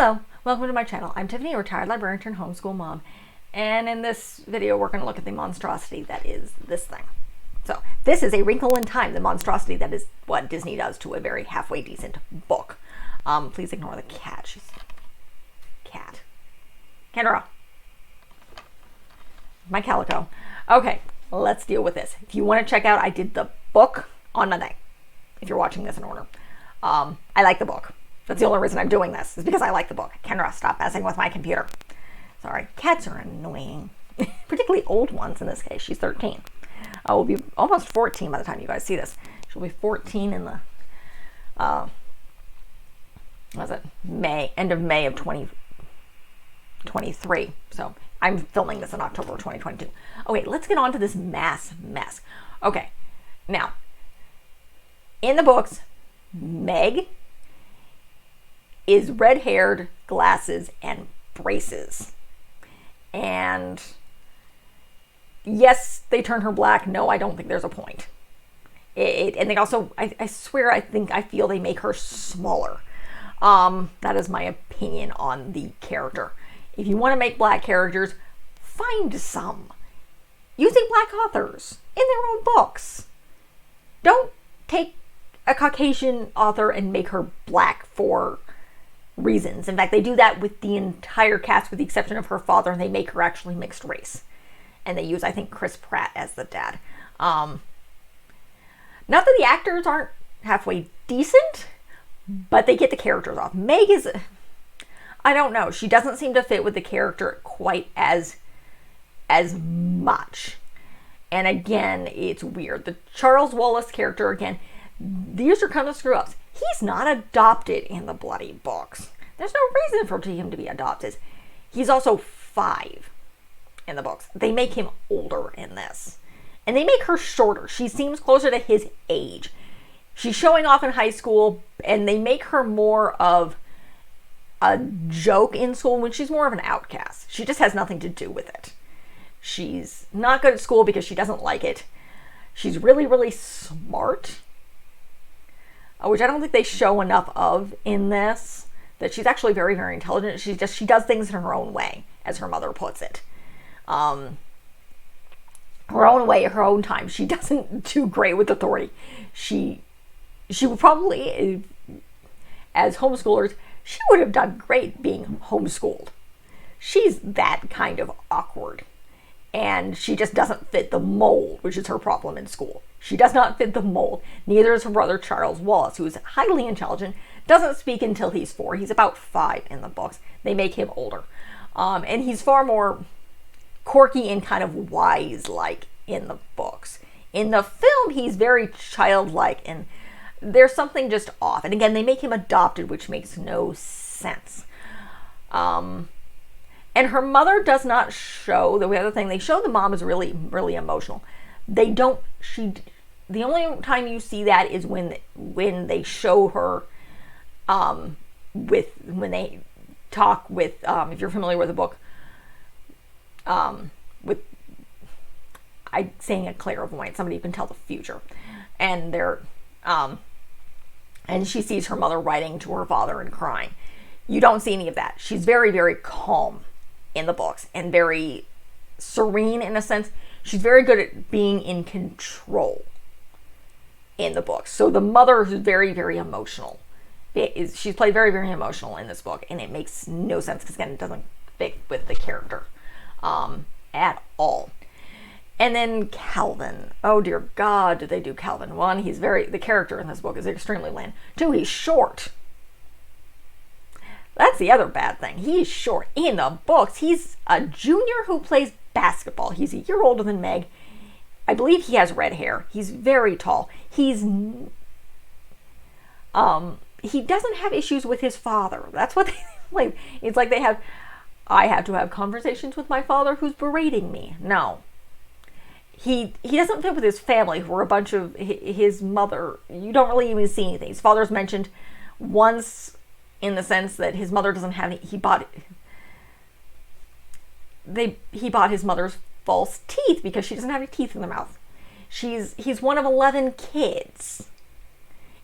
Hello, welcome to my channel. I'm Tiffany, a retired librarian turned homeschool mom. And in this video, we're going to look at the monstrosity that is this thing. So this is A Wrinkle in Time, the monstrosity that is what Disney does to a very halfway decent book. Please ignore the cat. She's cat. Kendra. My calico. Okay, let's deal with this. If you want to check out, I did the book on Monday. If you're watching this in order. I like the book. That's the only reason I'm doing this, is because I like the book. Kendra, stop messing with my computer. Sorry, cats are annoying. Particularly old ones in this case. She's 13. I will be almost 14 by the time you guys see this. She'll be 14 in the, what was it? End of May of 2023. So I'm filming this in October of 2022. Okay, let's get on to this mess. Okay, now, in the books, Meg is red-haired, glasses, and braces. And yes, they turn her black. No, I don't think there's a point. And they also, I swear, I feel they make her smaller. That is my opinion on the character. If you want to make black characters, find some. Using black authors in their own books. Don't take a Caucasian author and make her black for reasons. In fact, they do that with the entire cast with the exception of her father, and they make her actually mixed race. And they use, I think, Chris Pratt as the dad. Not that the actors aren't halfway decent, but they get the characters off. Meg is, I don't know, she doesn't seem to fit with the character quite as much. And again, it's weird. The Charles Wallace character, again, these are kind of screw-ups. He's not adopted in the bloody books. There's no reason for him to be adopted. He's also 5 in the books. They make him older in this. And they make her shorter. She seems closer to his age. She's showing off in high school, and they make her more of a joke in school when she's more of an outcast. She just has nothing to do with it. She's not good at school because she doesn't like it. She's really, really smart, which I don't think they show enough of in this, that she's actually very, very intelligent. She does things in her own way, as her mother puts it. Her own way, her own time. She doesn't do great with authority. She would probably, as homeschoolers, she would have done great being homeschooled. She's that kind of awkward. And she just doesn't fit the mold, which is her problem in school. She does not fit the mold. Neither is her brother Charles Wallace, who is highly intelligent, doesn't speak until he's 4. He's about 5 in the books. They make him older. And he's far more quirky and kind of wise-like in the books. In the film, he's very childlike, and there's something just off. And again, they make him adopted, which makes no sense. And her mother does not show, the other thing, they show the mom is really, really emotional. They don't, the only time you see that is when they show her, when they talk with, if you're familiar with the book, with, saying a clairvoyant, somebody who can tell the future. And they're, and she sees her mother writing to her father and crying. You don't see any of that. She's very, very calm in the books and very serene in a sense. She's very good at being in control in the books. So the mother is very, very emotional. She's played very, very emotional in this book, and it makes no sense because, again, it doesn't fit with the character at all. And then Calvin. Oh, dear God, did they do Calvin? 1, the character in this book is extremely bland. 2, he's short. That's the other bad thing. He's short. In the books, he's a junior who plays basketball. He's a year older than Meg. I believe he has red hair. He's very tall. He doesn't have issues with his father. That's what they like. It's like I have to have conversations with my father who's berating me. No. He doesn't fit with his family, who are a bunch of his mother. You don't really even see anything. His father's mentioned once, in the sense that his mother doesn't have any, he bought his mother's false teeth because she doesn't have any teeth in her mouth. He's one of 11 kids.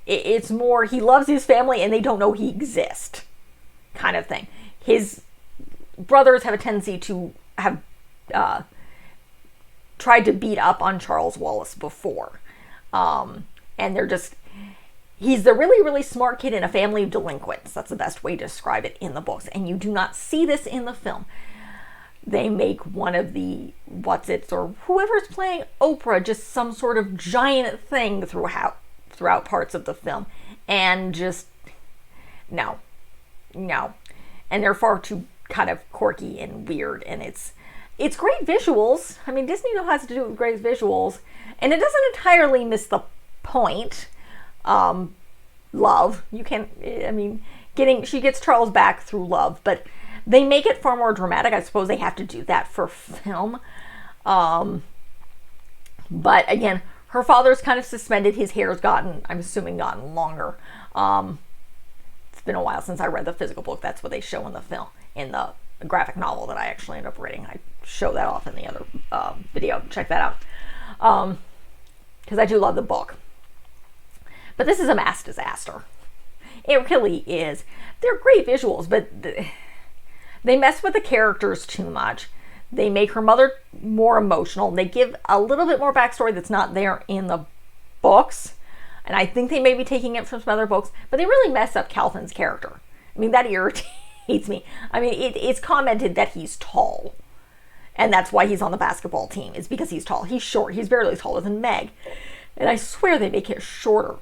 It's more, he loves his family and they don't know he exists. kind of thing. His brothers have a tendency to have tried to beat up on Charles Wallace before. And he's the really, really smart kid in a family of delinquents. That's the best way to describe it in the books. And you do not see this in the film. They make one of the what's-its or whoever's playing Oprah just some sort of giant thing throughout parts of the film. And just, no. And they're far too kind of quirky and weird. And it's great visuals. I mean, Disney knows how to do it with great visuals. And it doesn't entirely miss the point. Love. You can, I mean, she gets Charles back through love, but they make it far more dramatic. I suppose they have to do that for film. But again, her father's kind of suspended. His hair's gotten longer. It's been a while since I read the physical book. That's what they show in the film, in the graphic novel that I actually ended up reading. I show that off in the other video. Check that out. Because I do love the book. But this is a mass disaster. It really is. They're great visuals, but they mess with the characters too much. They make her mother more emotional. They give a little bit more backstory that's not there in the books. And I think they may be taking it from some other books, but they really mess up Calvin's character. I mean, that irritates me. I mean, it's commented that he's tall. And that's why he's on the basketball team. It's because he's tall. He's short. He's barely taller than Meg. And I swear they make it shorter.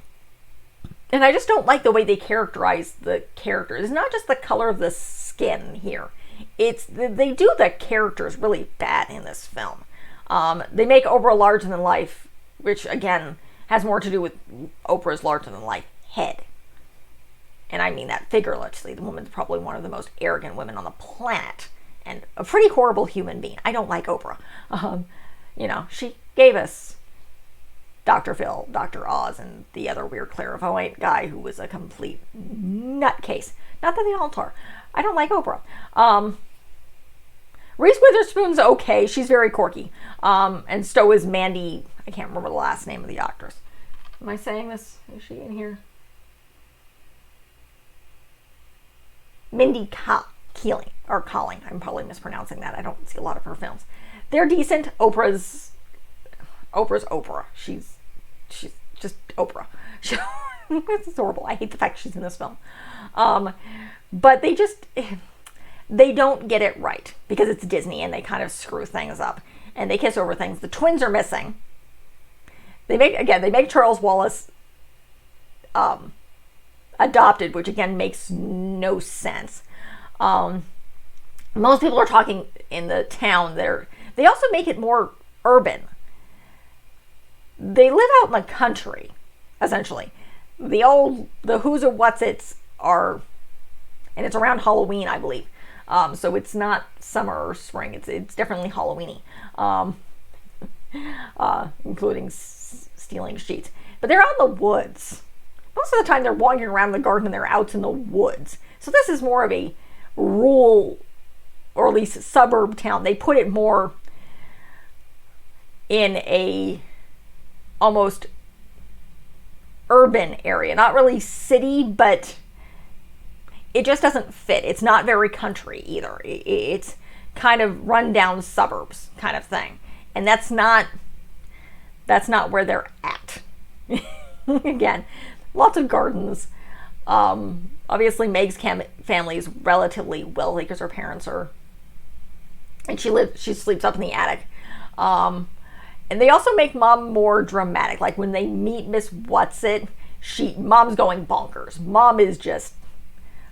And I just don't like the way they characterize the characters. It's not just the color of the skin here. They do the characters really bad in this film. They make Oprah larger than life, which again has more to do with Oprah's larger than life head. And I mean that figuratively. The woman's probably one of the most arrogant women on the planet. And a pretty horrible human being. I don't like Oprah. She gave us Dr. Phil, Dr. Oz, and the other weird clairvoyant guy who was a complete nutcase. Not that they all are. I don't like Oprah. Reese Witherspoon's okay. She's very quirky. And so is Mandy. I can't remember the last name of the actress. Am I saying this? Is she in here? Mindy Kaling. I'm probably mispronouncing that. I don't see a lot of her films. They're decent. Oprah's Oprah. She's just Oprah. It's horrible. I hate the fact she's in this film. But they don't get it right because it's Disney and they kind of screw things up and they kiss over things. The twins are missing. They make Charles Wallace adopted, which again makes no sense. Most people are talking in the town there. They also make it more urban. They live out in the country, essentially. The who's or what's-its are, and it's around Halloween, I believe. So it's not summer or spring. It's definitely Halloweeny, including stealing sheets. But they're out in the woods. Most of the time they're walking around the garden and they're out in the woods. So this is more of a rural, or at least suburb town. They put it more in a almost urban area. Not really city, but it just doesn't fit. It's not very country either. It's kind of rundown suburbs kind of thing. And that's not where they're at. Again, lots of gardens. Obviously Meg's family is relatively wealthy because her parents are, and she sleeps up in the attic. And they also make Mom more dramatic. Like when they meet Miss What's-It, Mom's going bonkers. Mom is just,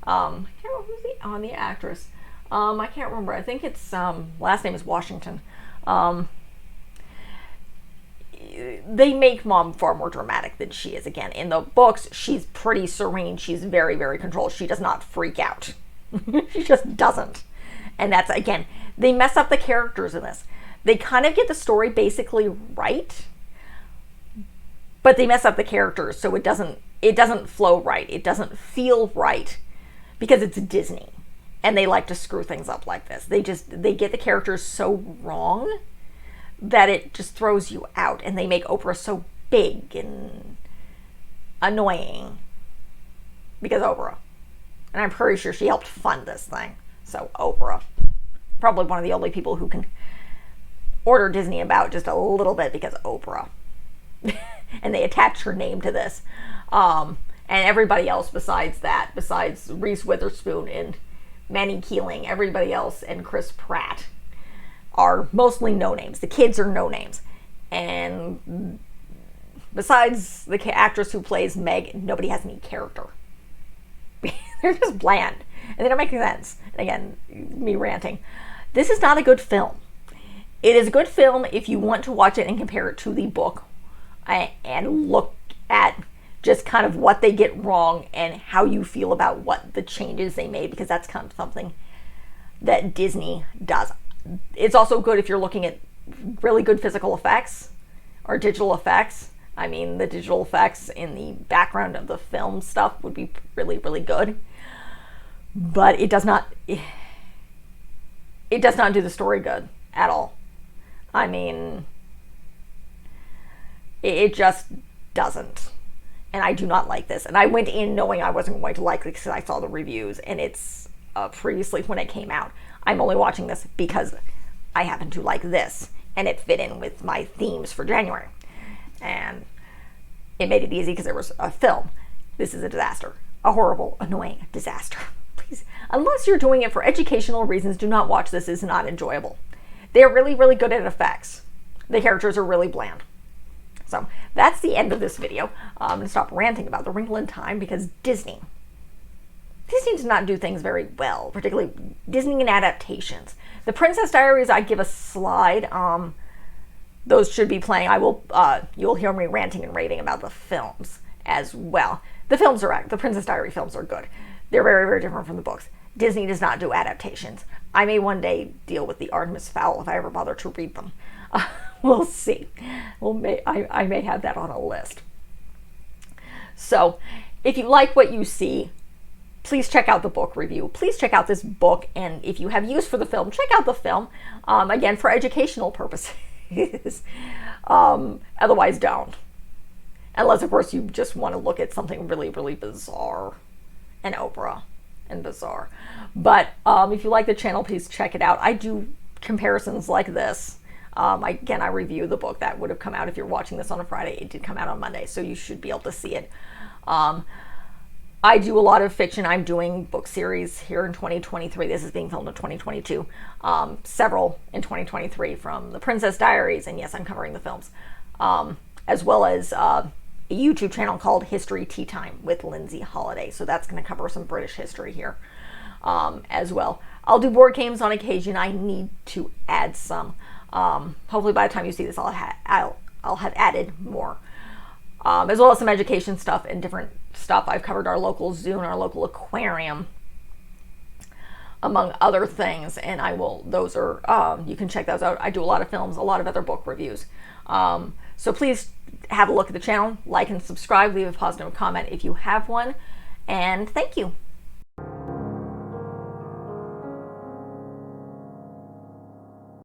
I can't remember who's the actress. I can't remember. I think it's, last name is Washington. They make Mom far more dramatic than she is. Again, in the books, she's pretty serene. She's very, very controlled. She does not freak out. She just doesn't. And that's, again, they mess up the characters in this. They kind of get the story basically right, but they mess up the characters, so it doesn't flow right. It doesn't feel right because it's Disney, and they like to screw things up like this. They get the characters so wrong that it just throws you out, and they make Oprah so big and annoying because Oprah. And I'm pretty sure she helped fund this thing. So Oprah, probably one of the only people who can order Disney about just a little bit because Oprah. And they attached her name to this. And everybody else besides Reese Witherspoon and Manny Keeling, everybody else and Chris Pratt are mostly no names. The kids are no names. And besides the actress who plays Meg, nobody has any character. They're just bland. And they don't make sense. Again, me ranting. This is not a good film. It is a good film if you want to watch it and compare it to the book and look at just kind of what they get wrong and how you feel about what the changes they made, because that's kind of something that Disney does. It's also good if you're looking at really good physical effects or digital effects. I mean, the digital effects in the background of the film stuff would be really, really good. But it does not do the story good at all. I mean, it just doesn't. And I do not like this. And I went in knowing I wasn't going to like it because I saw the reviews. And it's previously when it came out. I'm only watching this because I happen to like this. And it fit in with my themes for January. And it made it easy because there was a film. This is a disaster. A horrible, annoying disaster. Please, unless you're doing it for educational reasons, do not watch this. It's not enjoyable. They're really, really good at effects. The characters are really bland. So that's the end of this video. I'm going to stop ranting about The Wrinkle in Time because Disney does not do things very well, particularly Disney and adaptations. The Princess Diaries, I give a slide. Those should be playing. You'll hear me ranting and raving about the films as well. The Princess Diary films are good. They're very, very different from the books. Disney does not do adaptations. I may one day deal with the Artemis Fowl if I ever bother to read them. We'll see. I may have that on a list. So, if you like what you see, please check out the book review. Please check out this book, and if you have use for the film, check out the film. Again, for educational purposes. Otherwise, don't. Unless, of course, you just want to look at something really, really bizarre and Oprah and bizarre. But if you like the channel, please check it out. I do comparisons like this. I review the book that would have come out if you're watching this on a Friday. It did come out on Monday, so you should be able to see it. I do a lot of fiction. I'm doing book series here in 2023. This is being filmed in 2022. Several in 2023 from The Princess Diaries, and yes, I'm covering the films. As well as a YouTube channel called History Tea Time with Lindsay Holiday. So that's going to cover some British history here as well. I'll do board games on occasion. I need to add some. Hopefully by the time you see this, I'll have added more. As well as some education stuff and different stuff. I've covered our local zoo and our local aquarium, among other things, and those are, you can check those out. I do a lot of films, a lot of other book reviews. So please have a look at the channel, like and subscribe, leave a positive comment if you have one, and thank you.